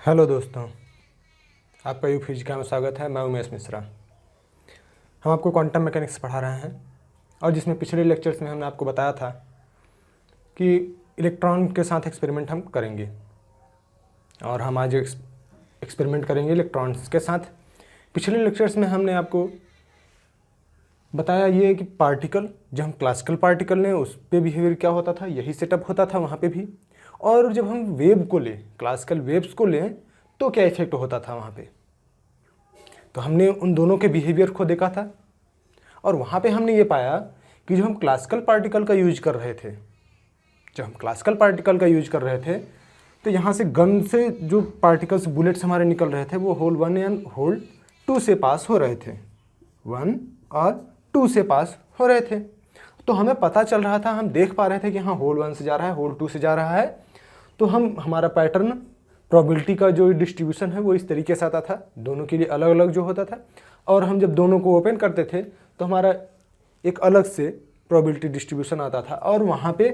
Hello दोस्तों, आपका you फिजिका में स्वागत है। मैं उमेश मिश्रा। हम आपको क्वांटम मैकेनिक्स पढ़ा रहे हैं और जिसमें पिछले लेक्चर्स में हमने आपको बताया था कि इलेक्ट्रॉन के साथ एक्सपेरिमेंट हम करेंगे और हम आज एक्सपेरिमेंट करेंगे इलेक्ट्रॉन्स के साथ। पिछले लेक्चर्स में हमने आपको बताया ये कि पार्टिकल, जब हम क्लासिकल पार्टिकल लें उस पर बिहेवियर क्या होता था, यही सेटअप होता था वहाँ पे भी। और जब हम वेव को लें, क्लासिकल वेव्स को लें, तो क्या इफेक्ट होता था वहाँ पे। तो हमने उन दोनों के बिहेवियर को देखा था और वहाँ पे हमने ये पाया कि जो हम क्लासिकल पार्टिकल का यूज कर रहे थे, तो यहाँ से गन से जो पार्टिकल्स, बुलेट्स हमारे निकल रहे थे, वो होल 1 एंड होल 2 से पास हो रहे थे। 1 और 2 से पास हो रहे थे। तो हमें पता चल रहा था, हम देख पा रहे थे कि हाँ होल 1 से जा रहा है, होल 2 से जा रहा है। तो हमारा पैटर्न, प्रोबेबिलिटी का जो डिस्ट्रीब्यूशन है वो इस तरीके से आता था, दोनों के लिए अलग अलग जो होता था। और हम जब दोनों को ओपन करते थे तो हमारा एक अलग से प्रोबेबिलिटी डिस्ट्रीब्यूशन आता था। और वहाँ पे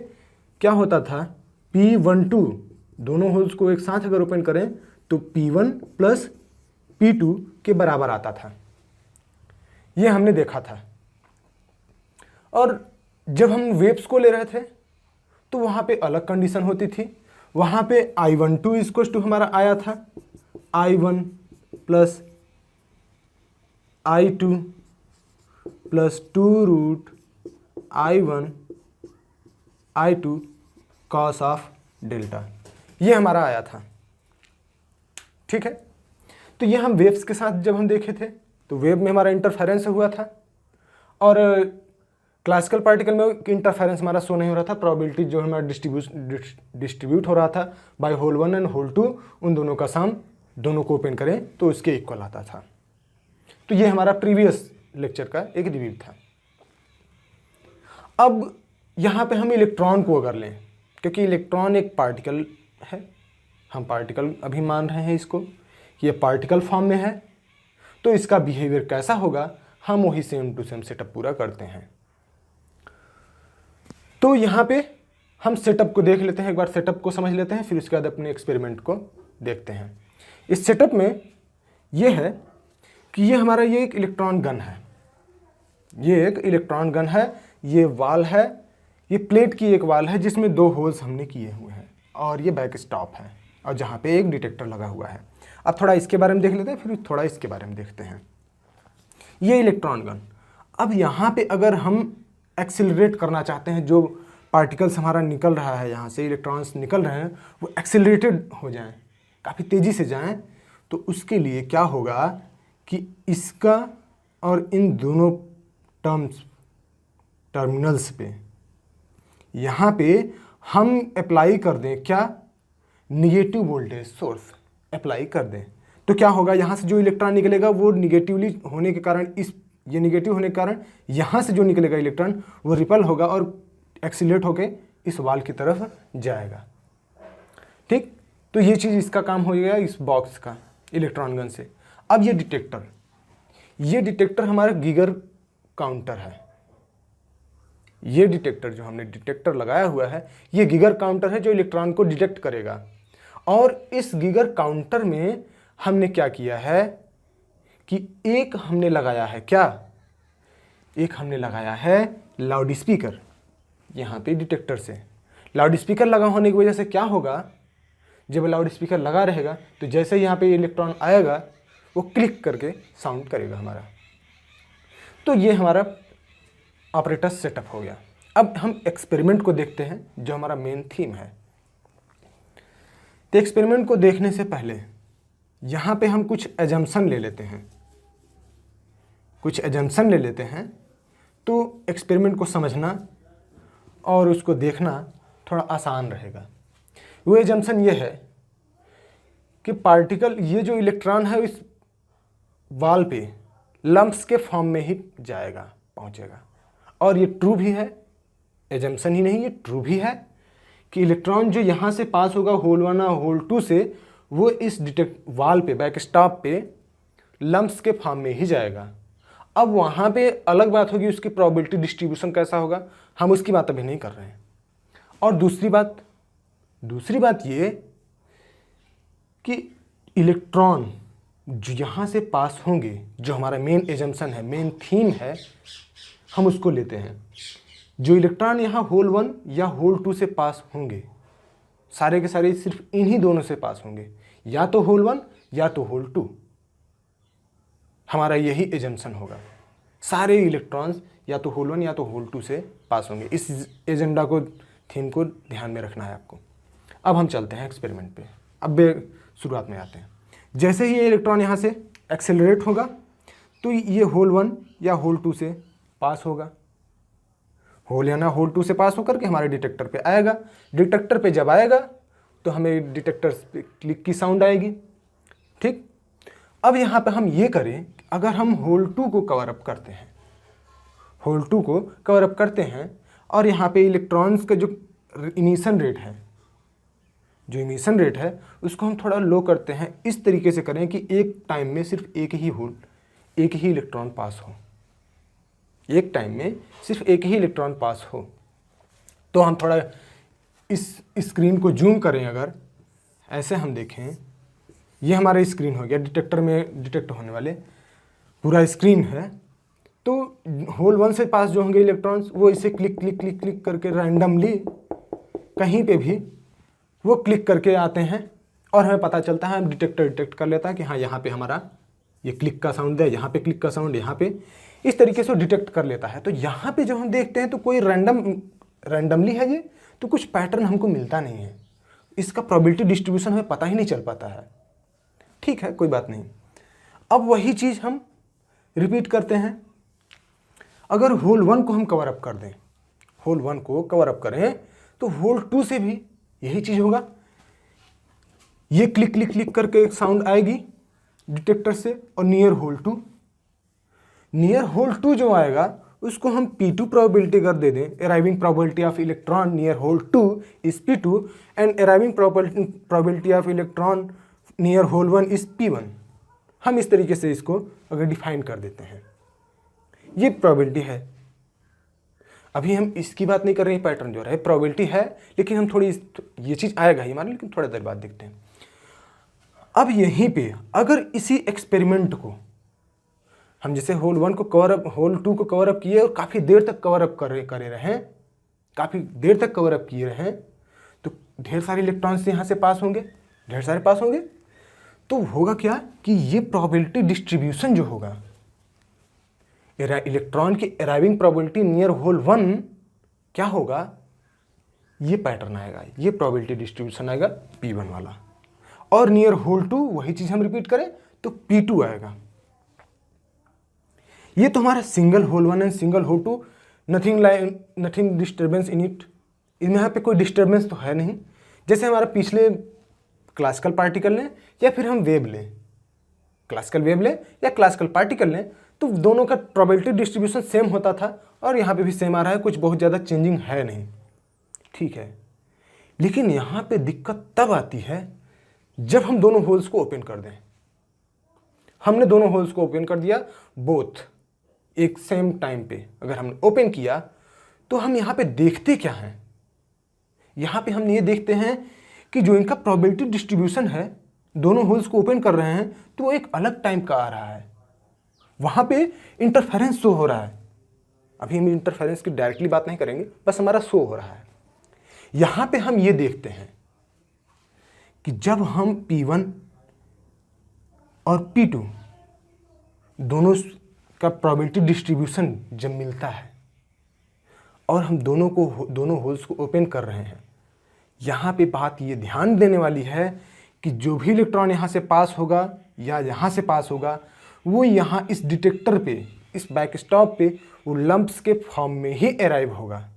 क्या होता था, P12, दोनों होल्स को एक साथ अगर ओपन करें तो P1 प्लस P2 के बराबर आता था। ये हमने देखा था। और जब हम वेव्स को ले रहे थे तो वहाँ पे अलग कंडीशन होती थी। वहाँ पे I12 इक्वल टू हमारा आया था I1 plus I2 plus 2 root I1 I2 cos of delta, ये हमारा आया था। ठीक है, तो ये हम वेव्स के साथ जब हम देखे थे तो वेव में हमारा इंटरफेरेंस हुआ था और क्लासिकल पार्टिकल में इंटरफेरेंस हमारा शो नहीं हो रहा था। प्रोबेबिलिटी जो हमारा डिस्ट्रीब्यूट हो रहा था बाय होल 1 एंड होल 2, उन दोनों का सम, दोनों को ओपन करें तो उसके इक्वल आता था। तो ये हमारा प्रीवियस लेक्चर का एक रिव्यू था। अब यहाँ पे हम इलेक्ट्रॉन को अगर लें, क्योंकि इलेक्ट्रॉन एक पार्टिकल है, हम पार्टिकल अभी मान रहे हैं इसको, ये पार्टिकल फॉर्म में है, तो इसका बिहेवियर कैसा होगा, हम वही सेम टू सेम सेटअप पूरा करते हैं। तो यहाँ पे हम सेटअप को देख लेते हैं, एक बार सेटअप को समझ लेते हैं, फिर उसके बाद अपने एक्सपेरिमेंट को देखते हैं। इस सेटअप में ये है कि ये हमारा ये एक इलेक्ट्रॉन गन है, ये एक इलेक्ट्रॉन गन है, ये वाल है, ये प्लेट की एक वाल है जिसमें 2 होल्स हमने किए हुए हैं और ये बैक स्टॉप है और जहाँ पे एक डिटेक्टर लगा हुआ है। अब थोड़ा इसके बारे में देख लेते हैं, फिर थोड़ा इसके बारे में देखते हैं। ये इलेक्ट्रॉन गन, अब यहाँ पे अगर हम एक्सिलरेट करना चाहते हैं, जो पार्टिकल्स हमारा निकल रहा है, यहाँ से इलेक्ट्रॉन्स निकल रहे हैं, वो एक्सिलरेटेड हो जाएं, काफ़ी तेज़ी से जाएं, तो उसके लिए क्या होगा कि इसका और इन दोनों टर्मिनल्स पे, यहाँ पे हम अप्लाई कर दें क्या, निगेटिव वोल्टेज सोर्स अप्लाई कर दें, तो क्या होगा, यहाँ से जो इलेक्ट्रॉन निकलेगा वो निगेटिवली होने के कारण, ये निगेटिव होने के कारण यहाँ से जो निकलेगा इलेक्ट्रॉन वो रिपल होगा और एक्सीलरेट होके इस वाल की तरफ जाएगा। ठीक, तो ये चीज़, इसका काम हो गया इस बॉक्स का, इलेक्ट्रॉन गन से। अब ये डिटेक्टर हमारा गीगर काउंटर है। ये डिटेक्टर, जो हमने डिटेक्टर लगाया हुआ है, ये गीगर काउंटर है जो इलेक्ट्रॉन को डिटेक्ट करेगा। और इस गीगर काउंटर में हमने क्या किया है कि एक हमने लगाया है क्या, एक हमने लगाया है लाउड स्पीकर यहाँ पे डिटेक्टर से। लाउड स्पीकर लगा होने की वजह से क्या होगा, जब लाउड स्पीकर लगा रहेगा तो जैसे ही यहाँ पे इलेक्ट्रॉन आएगा वो क्लिक करके साउंड करेगा हमारा। तो ये हमारा ऑपरेटस सेटअप हो गया। अब हम एक्सपेरिमेंट को देखते हैं, जो हमारा मेन थीम है। तो एक्सपेरिमेंट को देखने से पहले यहाँ पे हम कुछ एजम्पशन ले लेते हैं, तो एक्सपेरिमेंट को समझना और उसको देखना थोड़ा आसान रहेगा। वो एजम्पशन ये है कि पार्टिकल, ये जो इलेक्ट्रॉन है, इस वाल पे लम्प्स के फॉर्म में ही जाएगा, पहुँचेगा। और ये ट्रू भी है, एजम्पशन ही नहीं, ये ट्रू भी है कि इलेक्ट्रॉन जो यहाँ से पास होगा होल 1 और होल 2 से, वो इस वाल पे, बैक स्टॉप पे लम्प्स के फॉर्म में ही जाएगा। अब वहाँ पे अलग बात होगी, उसकी प्रोबेबिलिटी डिस्ट्रीब्यूशन कैसा होगा, हम उसकी बात अभी नहीं कर रहे हैं। और दूसरी बात ये कि इलेक्ट्रॉन जो यहाँ से पास होंगे, जो हमारा मेन एजम्पशन है, मेन थीम है, हम उसको लेते हैं। जो इलेक्ट्रॉन यहाँ होल 1 या होल 2 से पास होंगे, सारे के सारे सिर्फ इन्हीं दोनों से पास होंगे, या तो होल 1 या तो होल 2। हमारा यही एजम्पशन होगा, सारे इलेक्ट्रॉन्स या तो होल 1 या तो होल 2 से पास होंगे। इस एजेंडा को, थीम को ध्यान में रखना है आपको। अब हम चलते हैं एक्सपेरिमेंट पे। अब शुरुआत में आते हैं। जैसे ही ये इलेक्ट्रॉन यहाँ से एक्सेलरेट होगा तो ये होल 1 या होल 2 से पास होगा। होल या ना होल 2 से पास होकर के हमारे डिटेक्टर पे आएगा। डिटेक्टर पे जब आएगा तो हमें डिटेक्टर पे क्लिक की साउंड आएगी। ठीक, अब यहाँ पे हम ये करें, अगर हम होल 2 को कवर अप करते हैं, होल 2 को कवर अप करते हैं और यहाँ पे इलेक्ट्रॉन्स का जो इमिशन रेट है, जो इमिशन रेट है उसको हम थोड़ा लो करते हैं। इस तरीके से करें कि एक टाइम में सिर्फ एक ही इलेक्ट्रॉन पास हो, एक टाइम में सिर्फ एक ही इलेक्ट्रॉन पास हो। तो हम थोड़ा इस स्क्रीन को जूम करें, अगर ऐसे हम देखें, ये हमारा स्क्रीन हो गया, डिटेक्टर में डिटेक्ट होने वाले पूरा स्क्रीन है। तो होल 1 से पास जो होंगे इलेक्ट्रॉन्स, वो इसे क्लिक क्लिक क्लिक क्लिक करके रैंडमली कहीं पे भी वो क्लिक करके आते हैं और हमें पता चलता है, हम डिटेक्टर डिटेक्ट कर लेता है कि हाँ यहाँ पे हमारा ये क्लिक का साउंड है, यहाँ पे क्लिक का साउंड, यहाँ पे, इस तरीके से डिटेक्ट कर लेता है। तो यहाँ पे जब हम देखते हैं तो कोई रैंडमली है ये, तो कुछ पैटर्न हमको मिलता नहीं है, इसका प्रोबेबिलिटी डिस्ट्रीब्यूशन हमें पता ही नहीं चल पाता है। ठीक है, कोई बात नहीं। अब वही चीज़ हम रिपीट करते हैं। अगर होल 1 को हम कवर अप कर दें, होल 1 को कवर अप करें तो होल 2 से भी यही चीज़ होगा। ये क्लिक क्लिक क्लिक करके एक साउंड आएगी डिटेक्टर से, और नियर होल 2 जो आएगा उसको हम P2 प्रोबेबिलिटी कर दे दें। Arriving probability of electron near hole 2 is P2 and arriving probability of electron near hole 1 is P1। हम इस तरीके से इसको अगर डिफाइन कर देते हैं, ये प्रोबेबिलिटी है। अभी हम इसकी बात नहीं कर रहे हैं, पैटर्न जो है प्रोबेबिलिटी है, लेकिन हम थोड़ी ये चीज़ आएगा ही हमारे, लेकिन थोड़ा देर बाद देखते हैं। अब यहीं पे अगर इसी एक्सपेरिमेंट को हम जैसे होल 1 को कवर अप, होल 2 को कवर अप किए और काफ़ी देर तक कवर अप करे रहें, काफ़ी देर तक कवर अप किए रहें, तो ढेर सारे इलेक्ट्रॉन्स यहाँ से पास होंगे, ढेर सारे पास होंगे। तो होगा क्या कि ये प्रोबेबिलिटी डिस्ट्रीब्यूशन जो होगा, इलेक्ट्रॉन की अराइविंग प्रोबेबिलिटी नियर होल 1 क्या होगा, ये पैटर्न आएगा, ये प्रोबेबिलिटी डिस्ट्रीब्यूशन आएगा P1 वाला। और नियर होल 2 वही चीज़ हम रिपीट करें तो P2 आएगा। ये तो हमारा single hole 1 and single hole 2, nothing disturbance in it. इसमें यहाँ पे कोई डिस्टर्बेंस तो है नहीं। जैसे हमारा पिछले क्लासिकल पार्टिकल लें या फिर हम वेव लें, क्लासिकल वेव लें या क्लासिकल पार्टिकल लें, तो दोनों का प्रोबेबिलिटी डिस्ट्रीब्यूशन सेम होता था और यहाँ पे भी सेम आ रहा है, कुछ बहुत ज़्यादा चेंजिंग है नहीं। ठीक है, लेकिन यहाँ पे दिक्कत तब आती है जब हम दोनों होल्स को ओपन कर दें। हमने दोनों होल्स को ओपन कर दिया, बोथ एक सेम टाइम पे अगर हमने ओपन किया, तो हम यहाँ पे देखते क्या हैं, यहाँ पे हम ये देखते हैं कि जो इनका प्रोबेबिलिटी डिस्ट्रीब्यूशन है, दोनों होल्स को ओपन कर रहे हैं तो वो एक अलग टाइम का आ रहा है, वहाँ पे इंटरफेरेंस शो हो रहा है। अभी हम इंटरफेरेंस की डायरेक्टली बात नहीं करेंगे, बस हमारा शो हो रहा है। यहाँ पे हम ये देखते हैं कि जब हम P1 और P2 दोनों का प्रोबेबिलिटी डिस्ट्रीब्यूशन जब मिलता है और हम दोनों होल्स को ओपन कर रहे हैं, यहाँ पे बात ये ध्यान देने वाली है कि जो भी इलेक्ट्रॉन यहाँ से पास होगा या यहाँ से पास होगा, वो यहाँ इस डिटेक्टर पे, इस बैकस्टॉप पे वो लंप्स के फॉर्म में ही अराइव होगा।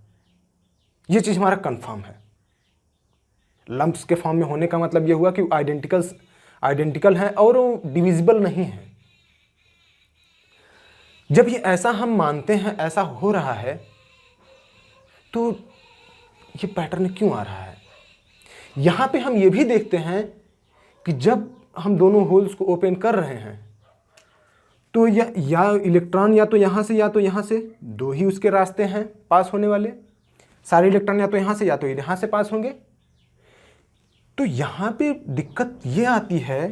ये चीज़ हमारा कंफर्म है। लंप्स के फॉर्म में होने का मतलब ये हुआ कि आइडेंटिकल हैं और वो डिविजिबल नहीं है। जब ये ऐसा हम मानते हैं, ऐसा हो रहा है, तो ये पैटर्न क्यों आ रहा है? यहाँ पे हम ये भी देखते हैं कि जब हम दोनों होल्स को ओपन कर रहे हैं तो या इलेक्ट्रॉन या तो यहाँ से दो ही उसके रास्ते हैं पास होने वाले। सारे इलेक्ट्रॉन या तो यहाँ से पास होंगे। तो यहाँ पे दिक्कत ये आती है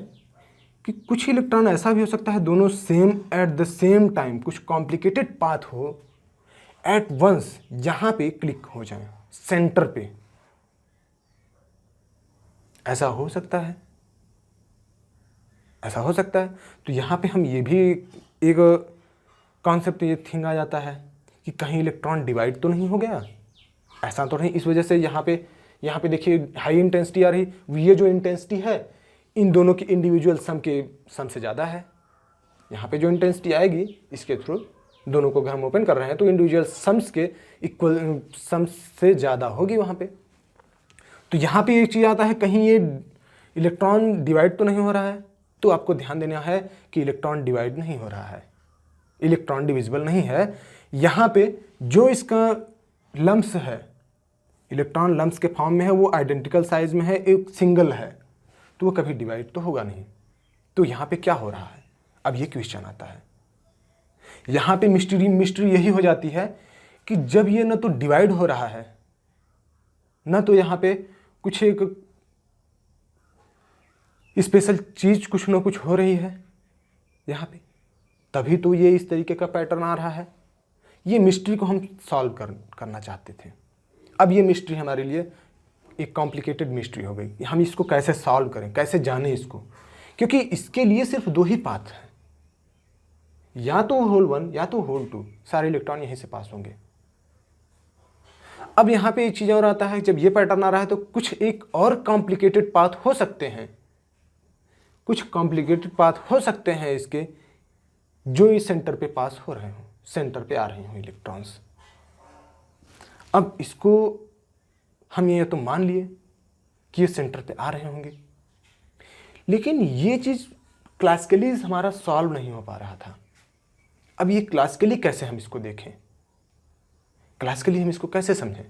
कि कुछ इलेक्ट्रॉन ऐसा भी हो सकता है दोनों same at the same time, कुछ कॉम्प्लिकेटेड पाथ हो एट वंस, यहाँ पे क्लिक हो जाए सेंटर पे, ऐसा हो सकता है, ऐसा हो सकता है। तो यहाँ पे हम ये भी एक कॉन्सेप्ट, ये थिंग आ जाता है कि कहीं इलेक्ट्रॉन डिवाइड तो नहीं हो गया, ऐसा तो नहीं। इस वजह से यहाँ पे देखिए हाई इंटेंसिटी आ रही, ये जो इंटेंसिटी है इन दोनों की इंडिविजुअल सम से ज़्यादा है। यहाँ पे जो इंटेंसिटी आएगी इसके थ्रू दोनों को अगर हम ओपन कर रहे हैं तो इंडिविजुअल सम्स के इक्वल सम से ज़्यादा होगी वहाँ पे। तो यहाँ पे एक चीज़ आता है, कहीं ये इलेक्ट्रॉन डिवाइड तो नहीं हो रहा है, तो आपको ध्यान देना है कि इलेक्ट्रॉन डिवाइड नहीं हो रहा है, इलेक्ट्रॉन डिविजिबल नहीं है। यहाँ पे जो इसका लम्स है, इलेक्ट्रॉन लम्स के फॉर्म में है, वो आइडेंटिकल साइज में है, एक सिंगल है, तो वो कभी डिवाइड तो होगा नहीं। तो यहाँ पे क्या हो रहा है, अब ये क्वेश्चन आता है। यहाँ पे मिस्ट्री यही हो जाती है कि जब ये ना तो डिवाइड हो रहा है, ना तो यहाँ पे कुछ एक स्पेशल चीज कुछ ना कुछ हो रही है यहाँ पे, तभी तो ये इस तरीके का पैटर्न आ रहा है। ये मिस्ट्री को हम सॉल्व करना चाहते थे। अब ये मिस्ट्री हमारे लिए एक कॉम्प्लिकेटेड मिस्ट्री हो गई, हम इसको कैसे सॉल्व करें, कैसे जानें इसको, क्योंकि इसके लिए सिर्फ दो ही पाथ हैं, या तो होल 1 या तो होल 2, सारे इलेक्ट्रॉन यहीं से पास होंगे। अब यहाँ पे एक चीज़ और आता है, जब ये पैटर्न आ रहा है तो कुछ एक और कॉम्प्लिकेटेड पाथ हो सकते हैं, कुछ कॉम्प्लिकेटेड पाथ हो सकते हैं इसके, जो इस सेंटर पे पास हो रहे हों, सेंटर पे आ रहे हों इलेक्ट्रॉन्स। अब इसको हम ये तो मान लिए कि ये सेंटर पे आ रहे होंगे, लेकिन ये चीज़ क्लासिकली हमारा सॉल्व नहीं हो पा रहा था। अब ये क्लासिकली कैसे हम इसको देखें, क्लासिकली हम इसको कैसे समझें,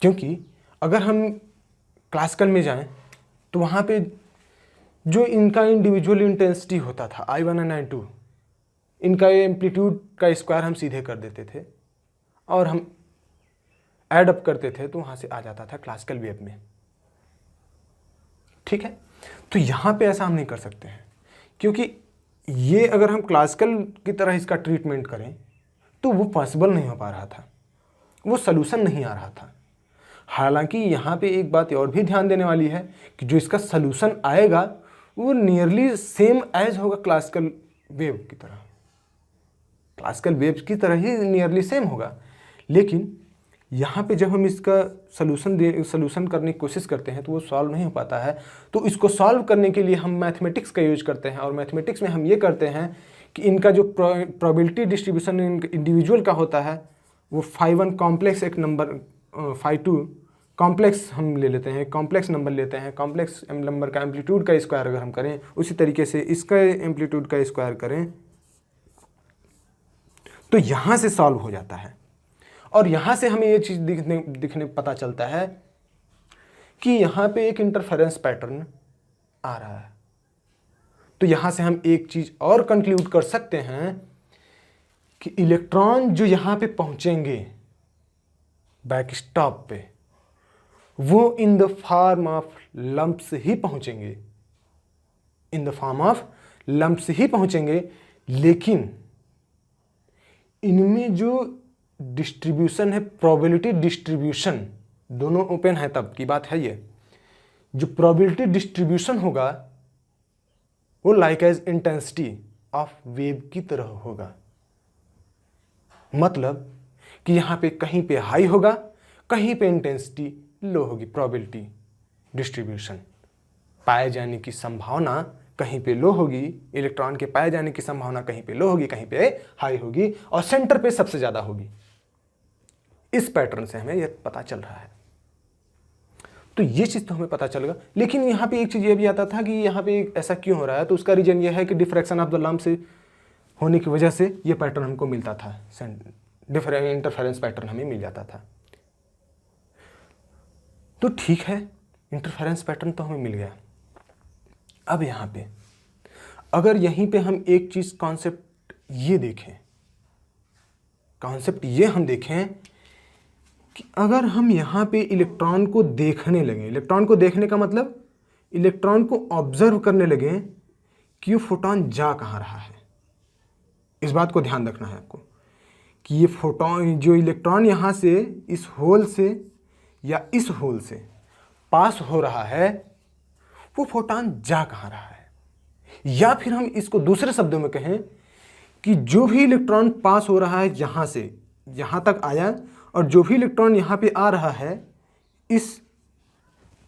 क्योंकि अगर हम क्लासिकल में जाएं तो वहाँ पे जो इनका इंडिविजुअल इंटेंसिटी होता था I1 और I2, इनका एम्पलीट्यूड का स्क्वायर हम सीधे कर देते थे और हम ऐड अप करते थे, तो वहाँ से आ जाता था क्लासिकल वेव में। ठीक है, तो यहाँ पे ऐसा हम नहीं कर सकते हैं, क्योंकि ये अगर हम क्लासिकल की तरह इसका ट्रीटमेंट करें तो वो पॉसिबल नहीं हो पा रहा था, वो सलूशन नहीं आ रहा था। हालांकि यहाँ पे एक बात और भी ध्यान देने वाली है कि जो इसका सलूशन आएगा वो नियरली सेम एज होगा क्लासिकल वेव की तरह, क्लासिकल वेव की तरह ही नियरली सेम होगा। लेकिन यहाँ पे जब हम इसका सलूशन करने की कोशिश करते हैं तो वो सॉल्व नहीं हो पाता है। तो इसको सॉल्व करने के लिए हम मैथमेटिक्स का यूज करते हैं, और मैथमेटिक्स में हम ये करते हैं कि इनका जो प्रोबेबिलिटी डिस्ट्रीब्यूशन इंडिविजुअल का होता है वो φ1 कॉम्प्लेक्स एक नंबर, φ2 कॉम्प्लेक्स हम ले लेते हैं, कॉम्प्लेक्स नंबर लेते हैं, कॉम्प्लेक्स नंबर का एम्पलीट्यूड का स्क्वायर अगर हम करें, उसी तरीके से इसका एम्पलीट्यूड का स्क्वायर करें तो यहाँ से सॉल्व हो जाता है। और यहाँ से हमें ये चीज़ दिखने पता चलता है कि यहाँ पे एक इंटरफेरेंस पैटर्न आ रहा है। तो यहाँ से हम एक चीज़ और कंक्लूड कर सकते हैं कि इलेक्ट्रॉन जो यहाँ पे पहुँचेंगे बैक स्टॉप पे, वो in the form of lumps ही पहुँचेंगे, in the form of lumps ही पहुँचेंगे। लेकिन इनमें जो डिस्ट्रीब्यूशन है, प्रोबेबिलिटी डिस्ट्रीब्यूशन, दोनों ओपन है तब की बात है ये, जो प्रोबेबिलिटी डिस्ट्रीब्यूशन होगा वो like as intensity of wave की तरह होगा। मतलब कि यहाँ पे कहीं पे हाई होगा, कहीं पे इंटेंसिटी लो होगी। प्रोबेबिलिटी डिस्ट्रीब्यूशन, पाए जाने की संभावना कहीं पे लो होगी, इलेक्ट्रॉन के पाए जाने की संभावना कहीं पे लो होगी, कहीं पे हाई होगी, और सेंटर पे सबसे ज़्यादा होगी। इस पैटर्न से हमें यह पता चल रहा है। तो ये चीज़ तो हमें पता चलेगा। लेकिन यहाँ पे एक चीज़ ये भी आता था कि यहाँ पे ऐसा क्यों हो रहा है, तो उसका रीजन ये है कि डिफ्रैक्शन ऑफ द लम्प से होने की वजह से ये पैटर्न हमको मिलता था, इंटरफेरेंस पैटर्न हमें मिल जाता था। तो ठीक है, इंटरफेरेंस पैटर्न तो हमें मिल गया। अब यहाँ पे अगर यहीं पे हम एक चीज़ कॉन्सेप्ट ये देखें, कॉन्सेप्ट ये हम देखें कि अगर हम यहाँ पे इलेक्ट्रॉन को देखने लगे, इलेक्ट्रॉन को देखने का मतलब इलेक्ट्रॉन को ऑब्जर्व करने लगे कि ये फोटोन जा कहाँ रहा है। इस बात को ध्यान रखना है आपको कि ये फोटोन, जो इलेक्ट्रॉन यहाँ से इस होल से या इस होल से पास हो रहा है, वो फोटोन जा कहाँ रहा है। या फिर हम इसको दूसरे शब्दों में कहें कि जो भी इलेक्ट्रॉन पास हो रहा है यहाँ से यहाँ तक आया, और जो भी इलेक्ट्रॉन यहाँ पे आ रहा है इस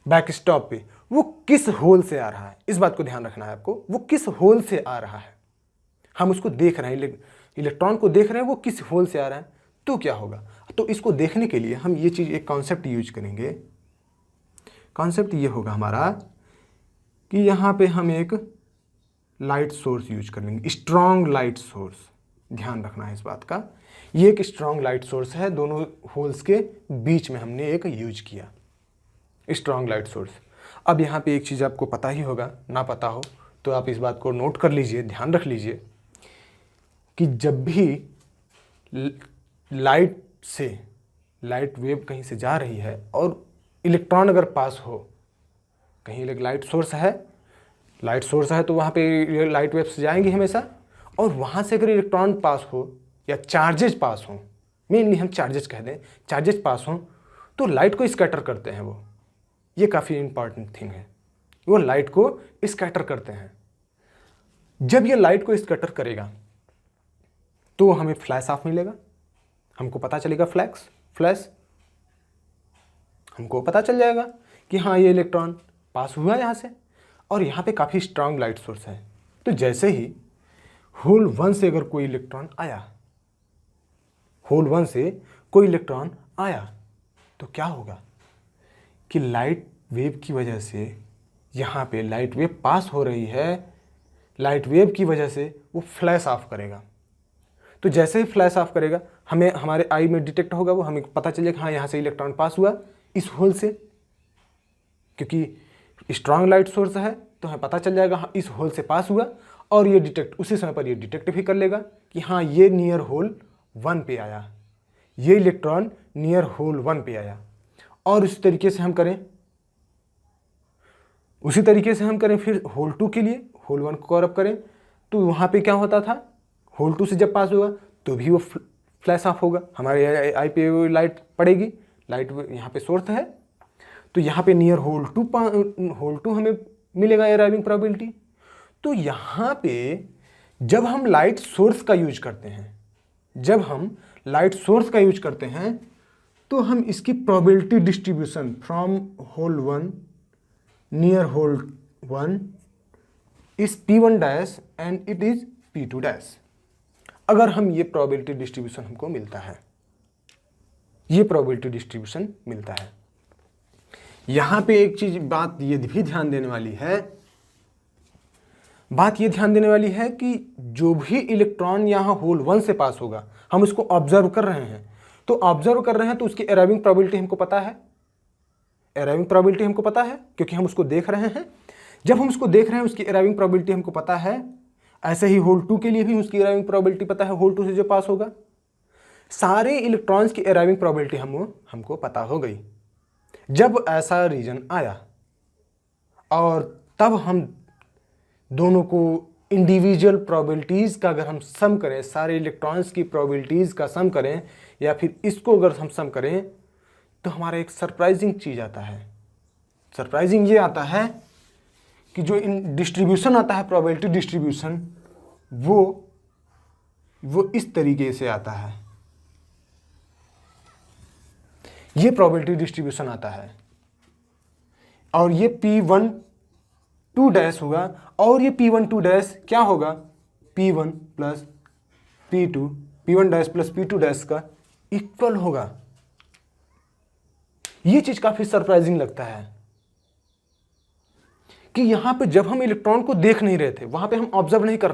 बैकस्टॉप पे, वो किस होल से आ रहा है। इस बात को ध्यान रखना है आपको, वो किस होल से आ रहा है। हम उसको देख रहे हैं, इलेक्ट्रॉन को देख रहे हैं, वो किस होल से आ रहा है। तो क्या होगा, तो इसको देखने के लिए हम ये चीज़, एक कॉन्सेप्ट यूज करेंगे। कॉन्सेप्ट ये होगा हमारा कि यहाँ पे हम एक लाइट सोर्स यूज कर लेंगे, स्ट्रॉन्ग लाइट सोर्स। ध्यान रखना है इस बात का, ये एक स्ट्रॉन्ग लाइट सोर्स है, दोनों होल्स के बीच में हमने एक यूज किया स्ट्रॉन्ग लाइट सोर्स। अब यहाँ पे एक चीज़ आपको पता ही होगा, ना पता हो तो आप इस बात को नोट कर लीजिए, ध्यान रख लीजिए कि जब भी लाइट वेव कहीं से जा रही है और इलेक्ट्रॉन अगर पास हो, कहीं लाइट सोर्स है तो वहाँ पे लाइट वेव्स जाएंगी हमेशा, और वहाँ से अगर इलेक्ट्रॉन पास हो या चार्जेज पास हो, मेनली हम चार्जेज कह दें, चार्जेज पास हो तो लाइट को स्कैटर करते हैं वो। ये काफ़ी इंपॉर्टेंट थिंग है, वो लाइट को स्कैटर करते हैं। जब ये लाइट को स्कैटर करेगा तो हमें फ्लैश ऑफ मिलेगा, हमको पता चलेगा फ्लैश, हमको पता चल जाएगा कि हाँ ये इलेक्ट्रॉन पास हुआ यहाँ से, और यहाँ पे काफ़ी स्ट्रांग लाइट सोर्स है। तो जैसे ही होल 1 से अगर कोई इलेक्ट्रॉन आया, तो क्या होगा कि लाइट वेव की वजह से, यहाँ पे लाइट वेव पास हो रही है, लाइट वेव की वजह से वो फ्लैश ऑफ करेगा। तो जैसे ही फ्लैश ऑफ करेगा, हमें हमारे आई में डिटेक्ट होगा, वो हमें पता चलेगा हाँ यहाँ से इलेक्ट्रॉन पास हुआ इस होल से, क्योंकि स्ट्रांग लाइट सोर्स है तो हमें पता चल जाएगा हाँ इस होल से पास हुआ, और ये उसी समय पर ये डिटेक्ट भी कर लेगा कि हाँ ये नियर होल 1 पे आया, ये इलेक्ट्रॉन नियर होल 1 पे आया। और उसी तरीके से हम करें फिर होल 2 के लिए, होल 1 को कवर अप करें, तो वहाँ पे क्या होता था, होल 2 से जब पास होगा तो भी वो फ्लैश ऑफ होगा, हमारे आई पे वो लाइट पड़ेगी, लाइट यहाँ पे सोर्स है, तो यहाँ पे नियर होल 2 हमें मिलेगा अराइविंग प्रोबेबिलिटी। तो यहाँ पे जब हम लाइट सोर्स का यूज करते हैं, तो हम इसकी probability distribution from hole 1 near hole 1 is P1 dash and it is P2 dash. अगर हम ये प्रोबेबिलिटी डिस्ट्रीब्यूशन हमको मिलता है, यहाँ पे एक चीज बात ये भी ध्यान देने वाली है, कि जो भी इलेक्ट्रॉन यहाँ होल 1 से पास होगा, हम उसको ऑब्जर्व कर रहे हैं, तो उसकी अराइविंग प्रोबेबिलिटी हमको पता है, क्योंकि हम उसको देख रहे हैं। जब हम उसको देख रहे हैं उसकी अराइविंग प्रोबेबिलिटी हमको पता है। ऐसे ही होल 2 के लिए भी उसकी अराइविंग प्रोबेबिलिटी पता है, होल 2 से जो पास होगा। सारे इलेक्ट्रॉन्स की अराइविंग प्रोबेबिलिटी हमको पता हो गई। जब ऐसा रीजन आया और तब हम दोनों को इंडिविजुअल प्रोबेबिलिटीज़ का अगर हम सम करें, सारे इलेक्ट्रॉन्स की प्रोबेबिलिटीज़ का सम करें, या फिर इसको अगर हम सम करें, तो हमारा एक सरप्राइजिंग चीज़ आता है। सरप्राइजिंग ये आता है कि जो डिस्ट्रीब्यूशन आता है, प्रोबेबिलिटी डिस्ट्रीब्यूशन, वो इस तरीके से आता है। ये प्रोबेबिलिटी डिस्ट्रीब्यूशन आता है, और ये P12 डैश होगा, और ये P12 डैश क्या होगा, P1 plus P2, P1 dash plus P2 dash का इक्वल होगा। ये चीज काफी सरप्राइजिंग लगता है कि यहां पे जब हम इलेक्ट्रॉन को देख नहीं रहे थे, वहां पे हम ऑब्जर्व नहीं कर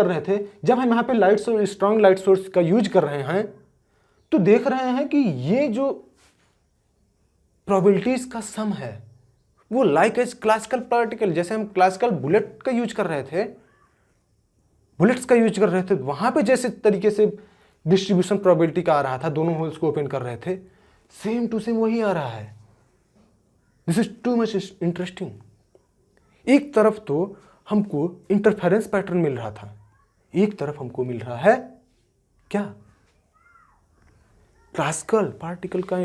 रहे थे, जब हम यहां पे light source, strong light source का यूज कर रहे हैं, तो देख रहे हैं कि ये जो प्रोबेबिलिटीज का सम है वो लाइक एज क्लासिकल पार्टिकल, जैसे हम क्लासिकल बुलेट्स का यूज कर रहे थे, वहां पे जैसे तरीके से डिस्ट्रीब्यूशन प्रोबेबिलिटी का आ रहा था, दोनों होल्स को ओपन कर रहे थे, सेम टू सेम वही आ रहा है। This is too much interesting. एक तरफ तो हमको इंटरफेरेंस पैटर्न मिल रहा था, एक तरफ हमको मिल रहा है क्या, क्लासिकल पार्टिकल का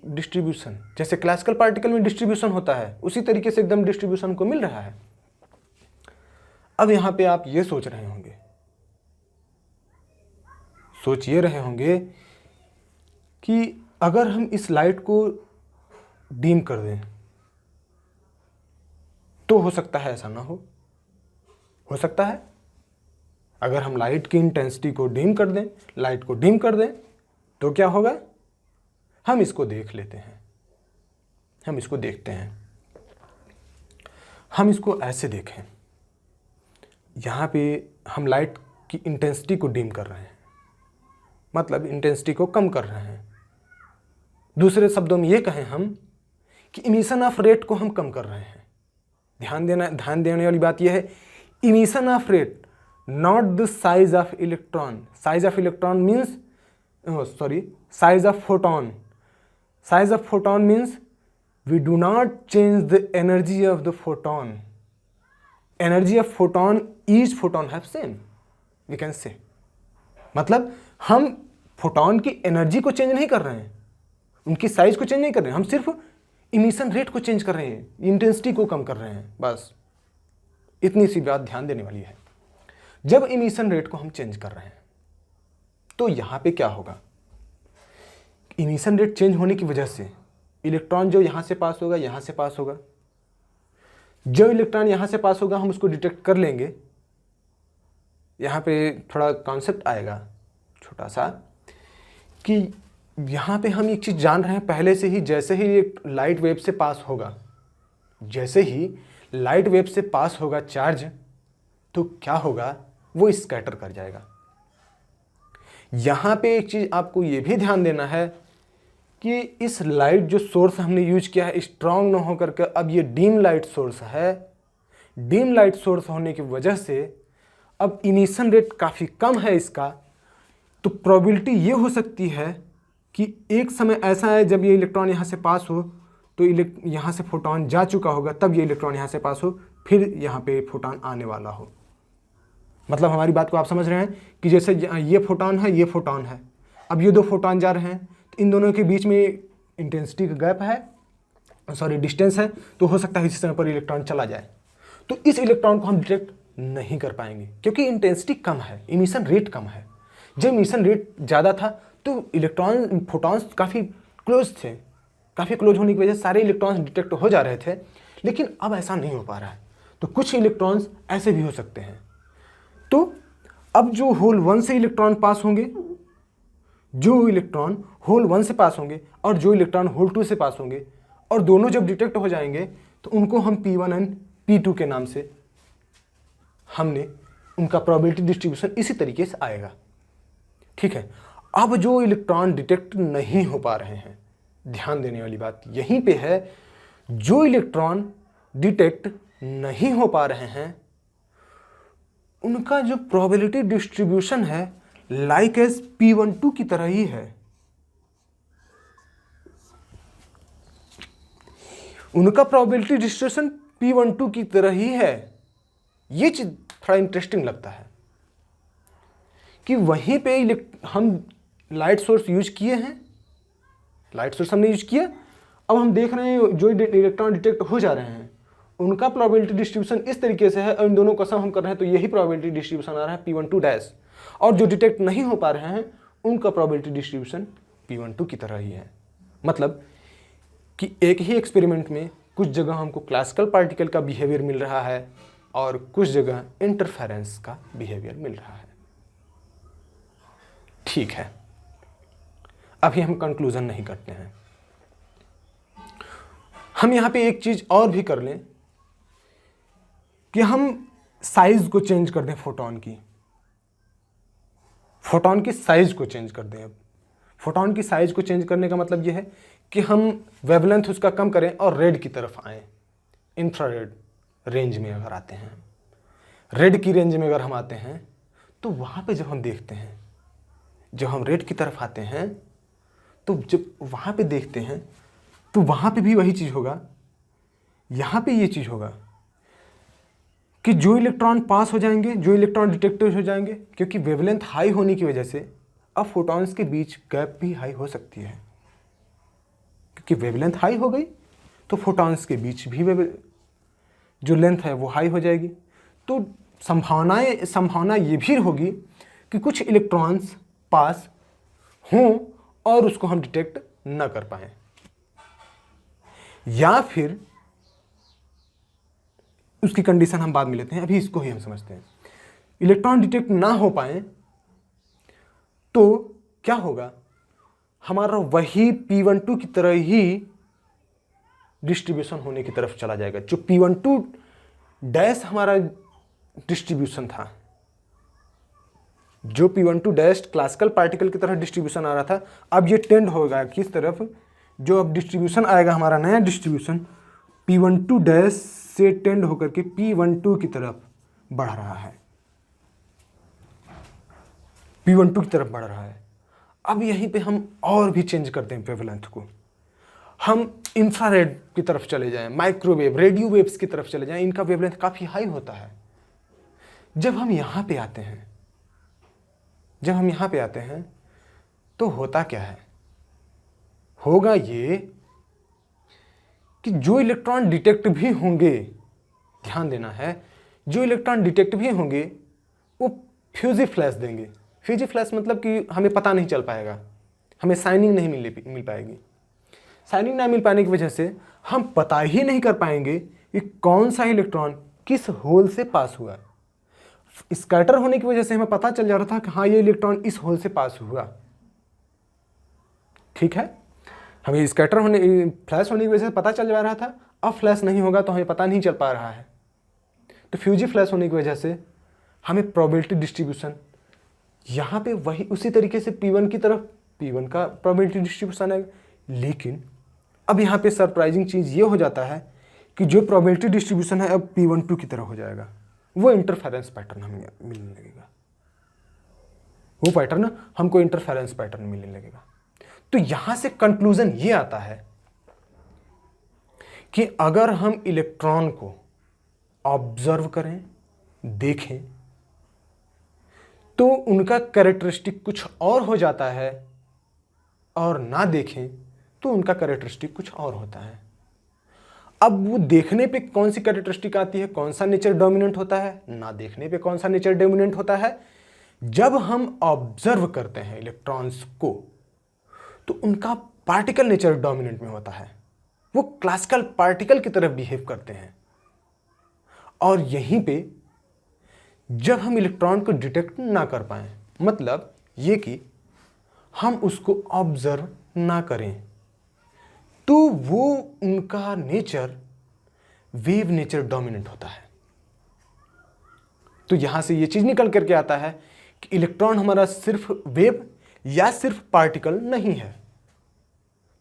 डिस्ट्रीब्यूशन। जैसे क्लासिकल पार्टिकल में डिस्ट्रीब्यूशन होता है उसी तरीके से एकदम डिस्ट्रीब्यूशन को मिल रहा है। अब यहां पे आप ये सोच रहे होंगे, सोच ये रहे होंगे कि अगर हम इस लाइट को डीम कर दें तो हो सकता है ऐसा ना हो सकता है। अगर हम लाइट की इंटेंसिटी को डीम कर दें, लाइट को डीम कर दें तो क्या होगा, हम इसको देख लेते हैं, हम इसको देखते हैं। हम इसको ऐसे देखें, यहाँ पे हम लाइट की इंटेंसिटी को डीम कर रहे हैं, मतलब इंटेंसिटी को कम कर रहे हैं। दूसरे शब्दों में ये कहें हम कि इमिशन ऑफ रेट को हम कम कर रहे हैं। ध्यान देने वाली बात यह है, emission of rate, not the size of electron. Size of electron means size of photon. Size of photon means we do not change the energy of the photon. Energy of photon, each photon have same, we can say. मतलब हम photon की energy को change नहीं कर रहे हैं, उनकी size को चेंज नहीं कर रहे हैं, हम सिर्फ इमिशन रेट को चेंज कर रहे हैं, इंटेंसिटी को कम कर रहे हैं, बस इतनी सी बात ध्यान देने वाली है। जब इमिशन रेट को हम चेंज कर रहे हैं तो यहां पे क्या होगा, इमिशन रेट चेंज होने की वजह से इलेक्ट्रॉन जो यहां से पास होगा, यहां से पास होगा, जो इलेक्ट्रॉन यहां से पास होगा हम उसको डिटेक्ट कर लेंगे। यहां पे थोड़ा कॉन्सेप्ट आएगा छोटा सा कि यहां पे हम एक चीज जान रहे हैं पहले से ही, जैसे ही एक लाइट वेव से पास होगा, जैसे ही लाइट वेव से पास होगा चार्ज, तो क्या होगा, वो स्कैटर कर जाएगा। यहां पे एक चीज आपको ये भी ध्यान देना है कि इस लाइट जो सोर्स हमने यूज किया है स्ट्रांग ना होकर के अब ये डीम लाइट सोर्स है। डीम लाइट सोर्स होने की वजह से अब इमिशन रेट काफ़ी कम है इसका, तो प्रोबेबिलिटी ये हो सकती है कि एक समय ऐसा है जब ये इलेक्ट्रॉन यहाँ से पास हो तो यहाँ से फोटोन जा चुका होगा, तब ये इलेक्ट्रॉन यहाँ से पास हो, फिर यहाँ पे फोटोन आने वाला हो। मतलब हमारी बात को आप समझ रहे हैं कि जैसे ये फोटोन है, ये फोटोन है, अब ये दो फोटोन जा रहे हैं तो इन दोनों के बीच में इंटेंसिटी का गैप है, डिस्टेंस है, तो हो सकता है इस समय पर इलेक्ट्रॉन चला जाए, तो इस इलेक्ट्रॉन को हम डिटेक्ट नहीं कर पाएंगे क्योंकि इंटेंसिटी कम है, इमिशन रेट कम है। जब इमिशन रेट ज़्यादा था तो इलेक्ट्रॉन फोटॉन्स काफ़ी क्लोज थे, काफ़ी क्लोज होने की वजह से सारे इलेक्ट्रॉन्स डिटेक्ट हो जा रहे थे, लेकिन अब ऐसा नहीं हो पा रहा है। तो कुछ इलेक्ट्रॉन्स ऐसे भी हो सकते हैं। तो अब जो होल 1 से इलेक्ट्रॉन पास होंगे, जो इलेक्ट्रॉन होल 1 से पास होंगे और जो इलेक्ट्रॉन होल 2 से पास होंगे, और दोनों जब डिटेक्ट हो जाएंगे तो उनको हम P1 एंड P2 के नाम से हमने उनका प्रोबेबिलिटी डिस्ट्रीब्यूशन इसी तरीके से आएगा। ठीक है, अब जो इलेक्ट्रॉन डिटेक्ट नहीं हो पा रहे हैं, ध्यान देने वाली बात यहीं पे है, जो इलेक्ट्रॉन डिटेक्ट नहीं हो पा रहे हैं उनका जो प्रोबेबिलिटी डिस्ट्रीब्यूशन है लाइक एज P12 की तरह ही है। उनका प्रोबेबिलिटी डिस्ट्रीब्यूशन P12 की तरह ही है। ये चीज थोड़ा इंटरेस्टिंग लगता है कि वहीं पे हम लाइट सोर्स यूज किए हैं, लाइट सोर्स हमने यूज किया, अब हम देख रहे हैं जो इलेक्ट्रॉन डिटेक्ट हो जा रहे हैं उनका प्रोबेबिलिटी डिस्ट्रीब्यूशन इस तरीके से है, और इन दोनों का सम हम कर रहे हैं तो यही प्रोबेबिलिटी डिस्ट्रीब्यूशन आ रहा है P12 डैश, और जो डिटेक्ट नहीं हो पा रहे हैं उनका प्रोबेबिलिटी डिस्ट्रीब्यूशन P12 की तरह ही है। मतलब कि एक ही एक्सपेरिमेंट में कुछ जगह हमको क्लासिकल पार्टिकल का बिहेवियर मिल रहा है और कुछ जगह इंटरफेरेंस का बिहेवियर मिल रहा है। ठीक है, अभी हम कंक्लूजन नहीं करते हैं, हम यहां पे एक चीज और भी कर लें कि हम साइज को चेंज कर दें, फोटोन की साइज को चेंज कर दें। अब फोटोन की साइज को चेंज करने का मतलब यह है कि हम वेवलेंथ उसका कम करें और रेड की तरफ आएं, इंफ्रारेड रेंज में अगर आते हैं, रेड की रेंज में अगर हम आते हैं तो वहां पे जब हम देखते हैं, जब हम रेड की तरफ आते हैं तो जब वहां पे देखते हैं तो वहां पे भी वही चीज होगा यहाँ पे ये चीज़ होगा कि जो इलेक्ट्रॉन पास हो जाएंगे, जो इलेक्ट्रॉन डिटेक्ट हो जाएंगे, क्योंकि वेवलेंथ हाई होने की वजह से अब फोटॉन्स के बीच गैप भी हाई हो सकती है। क्योंकि वेवलेंथ हाई हो गई तो फोटॉन्स के बीच भी जो लेंथ है वो हाई हो जाएगी। तो संभावना ये भी होगी कि कुछ इलेक्ट्रॉन्स पास हों और उसको हम डिटेक्ट न कर पाएं, या फिर उसकी कंडीशन हम बाद में लेते हैं, अभी इसको ही हम समझते हैं। इलेक्ट्रॉन डिटेक्ट ना हो पाए तो क्या होगा, हमारा वही P12 की तरह ही डिस्ट्रीब्यूशन होने की तरफ चला जाएगा। जो P12 डैश हमारा डिस्ट्रीब्यूशन था, जो P12 डैश क्लासिकल पार्टिकल की तरह डिस्ट्रीब्यूशन आ रहा था, अब ये टेंड होगा किस तरफ, जो अब डिस्ट्रीब्यूशन आएगा हमारा नया डिस्ट्रीब्यूशन P12 डैश से टेंड होकर के P12 की तरफ बढ़ रहा है, P12 की तरफ बढ़ रहा है। अब यहीं पे हम और भी चेंज करते हैं वेवलेंथ को, हम इंफ्रारेड की तरफ चले जाएं, माइक्रोवेव, रेडियो वेव्स की तरफ चले जाएं, इनका वेवलेंथ काफ़ी हाई होता है। जब हम यहाँ पे आते हैं, तो होता क्या है, होगा ये कि जो इलेक्ट्रॉन डिटेक्ट भी होंगे, ध्यान देना है, जो इलेक्ट्रॉन डिटेक्ट भी होंगे वो फ्यूजी फ्लैश देंगे। फ्यूजी फ्लैश मतलब कि हमें पता नहीं चल पाएगा, हमें शाइनिंग नहीं मिल पाएगी। शाइनिंग ना मिल पाने की वजह से हम पता ही नहीं कर पाएंगे कि कौन सा इलेक्ट्रॉन किस होल से पास हुआ। स्कैटर होने की वजह से हमें पता चल जा रहा था कि हाँ ये इलेक्ट्रॉन इस होल से पास हुआ, ठीक है। हमें स्कैटर होने, फ्लैश होने की वजह से पता चल जा रहा था, अब फ्लैश नहीं होगा तो हमें पता नहीं चल पा रहा है। तो फ्यूजी फ्लैश होने की वजह से हमें प्रोबेबिलिटी डिस्ट्रीब्यूशन यहाँ पे वही उसी तरीके से P1 की तरफ P1 का प्रोबेबिलिटी डिस्ट्रीब्यूशन है। लेकिन अब यहाँ पे सरप्राइजिंग चीज़ ये हो जाता है कि जो प्रोबेबिलिटी डिस्ट्रीब्यूशन है अब P12 की तरह हो जाएगा, वो इंटरफेरेंस पैटर्न हमें मिलने लगेगा, वो पैटर्न हमको इंटरफेरेंस पैटर्न मिलने लगेगा। तो यहाँ से कंक्लूजन ये आता है कि अगर हम इलेक्ट्रॉन को ऑब्जर्व करें, देखें, तो उनका कैरेक्टरिस्टिक कुछ और हो जाता है, और ना देखें तो उनका कैरेक्टरिस्टिक कुछ और होता है। अब वो देखने पे कौन सी कैरेक्टरिस्टिक आती है, कौन सा नेचर डोमिनेंट होता है, ना देखने पे कौन सा नेचर डोमिनेंट होता है। जब हम ऑब्जर्व करते हैं इलेक्ट्रॉन्स को तो उनका पार्टिकल नेचर डोमिनेंट में होता है, वो क्लासिकल पार्टिकल की तरह बिहेव करते हैं। और यहीं पे जब हम इलेक्ट्रॉन को डिटेक्ट ना कर पाए, मतलब ये कि हम उसको ऑब्जर्व ना करें, तो वो उनका नेचर वेव नेचर डोमिनेंट होता है। तो यहां से ये चीज निकल करके आता है कि इलेक्ट्रॉन हमारा सिर्फ वेव या सिर्फ पार्टिकल नहीं है।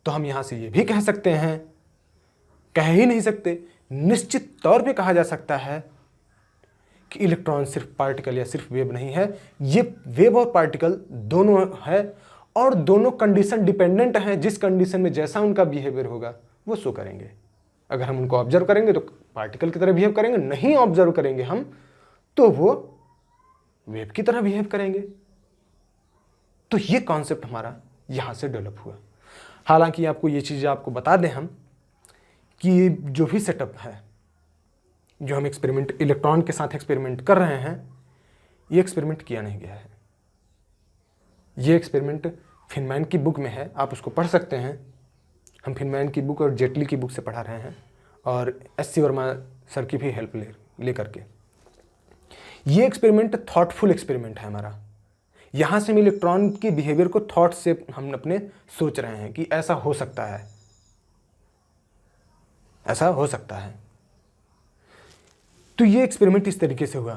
तो हम यहां से ये भी कह सकते हैं, कह ही नहीं सकते, निश्चित तौर पे कहा जा सकता है कि इलेक्ट्रॉन सिर्फ पार्टिकल या सिर्फ वेव नहीं है, ये वेव और पार्टिकल दोनों है, और दोनों कंडीशन डिपेंडेंट हैं। जिस कंडीशन में जैसा उनका बिहेवियर होगा वो शो करेंगे। अगर हम उनको ऑब्जर्व करेंगे तो पार्टिकल की तरह बिहेव करेंगे, नहीं ऑब्जर्व करेंगे हम तो वो वेव की तरह बिहेव करेंगे। तो ये कॉन्सेप्ट हमारा यहां से डेवलप हुआ। हालांकि आपको ये चीज़ आपको बता दें हम कि जो भी सेटअप है, जो हम एक्सपेरिमेंट इलेक्ट्रॉन के साथ एक्सपेरिमेंट कर रहे हैं, ये एक्सपेरिमेंट किया नहीं गया है। ये एक्सपेरिमेंट फिनमैन की बुक में है, आप उसको पढ़ सकते हैं। हम फिनमैन की बुक और जेटली की बुक से पढ़ा रहे हैं, और एस.सी. वर्मा सर की भी हेल्प ले करके। ये एक्सपेरिमेंट थॉटफुल एक्सपेरिमेंट है हमारा। यहाँ से हम इलेक्ट्रॉन के बिहेवियर को थॉट से हम अपने सोच रहे हैं कि ऐसा हो सकता है, ऐसा हो सकता है। तो ये एक्सपेरिमेंट इस तरीके से हुआ।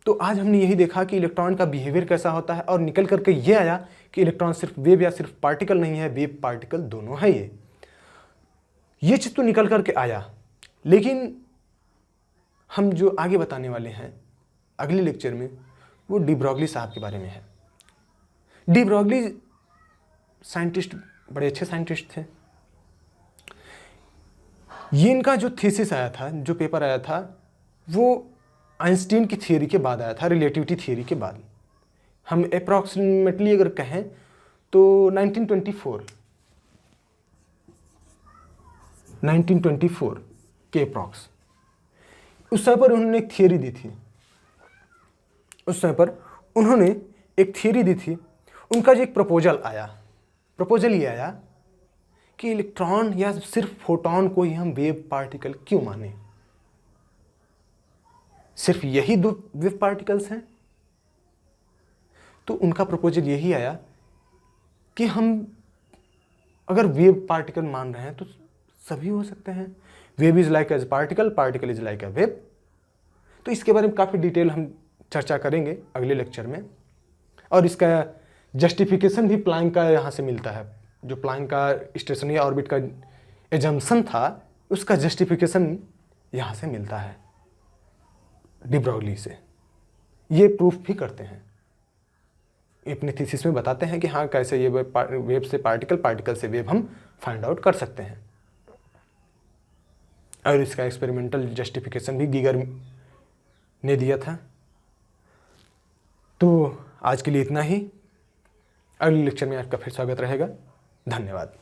तो आज हमने यही देखा कि इलेक्ट्रॉन का बिहेवियर कैसा होता है, और निकल करके ये आया कि इलेक्ट्रॉन सिर्फ वेव या सिर्फ पार्टिकल नहीं है, वेव पार्टिकल दोनों है। ये चीज़ तो निकल करके आया। लेकिन हम जो आगे बताने वाले हैं अगले लेक्चर में, वो डी ब्रॉगली साहब के बारे में है। डी ब्रॉगली साइंटिस्ट, बड़े अच्छे साइंटिस्ट थे। ये इनका जो थीसिस आया था, जो पेपर आया था, वो आइंस्टीन की थियरी के बाद आया था, रिलेटिविटी थियरी के बाद। हम अप्रॉक्सीमेटली अगर कहें तो 1924 के अप्रॉक्स, उस समय पर उन्होंने एक थियरी दी थी। उस समय पर उन्होंने एक थियरी दी थी। उनका जो एक प्रपोजल ये आया कि इलेक्ट्रॉन या सिर्फ फोटॉन को ही हम वेव पार्टिकल क्यों माने? सिर्फ यही दो वेव पार्टिकल्स हैं? तो उनका प्रपोजल यही आया कि हम अगर वेव पार्टिकल मान रहे हैं तो सभी हो सकते हैं। Wave is like as particle, particle is like a wave. तो इसके बारे में काफ़ी डिटेल हम चर्चा करेंगे अगले लेक्चर में। और इसका जस्टिफिकेशन भी प्लैंक का यहाँ से मिलता है। जो प्लैंक का स्टेशनरी ऑर्बिट का एजम्पशन था, उसका जस्टिफिकेशन यहाँ से मिलता है, डी ब्रॉगली से। ये प्रूफ भी करते हैं, अपने थीसिस में बताते हैं कि हाँ कैसे ये वेव से पार्टिकल, पार्टिकल से वेव हम फाइंड आउट कर सकते हैं। और इसका एक्सपेरिमेंटल जस्टिफिकेशन भी गीगर ने दिया था। तो आज के लिए इतना ही। अगले लेक्चर में आपका फिर स्वागत रहेगा। धन्यवाद।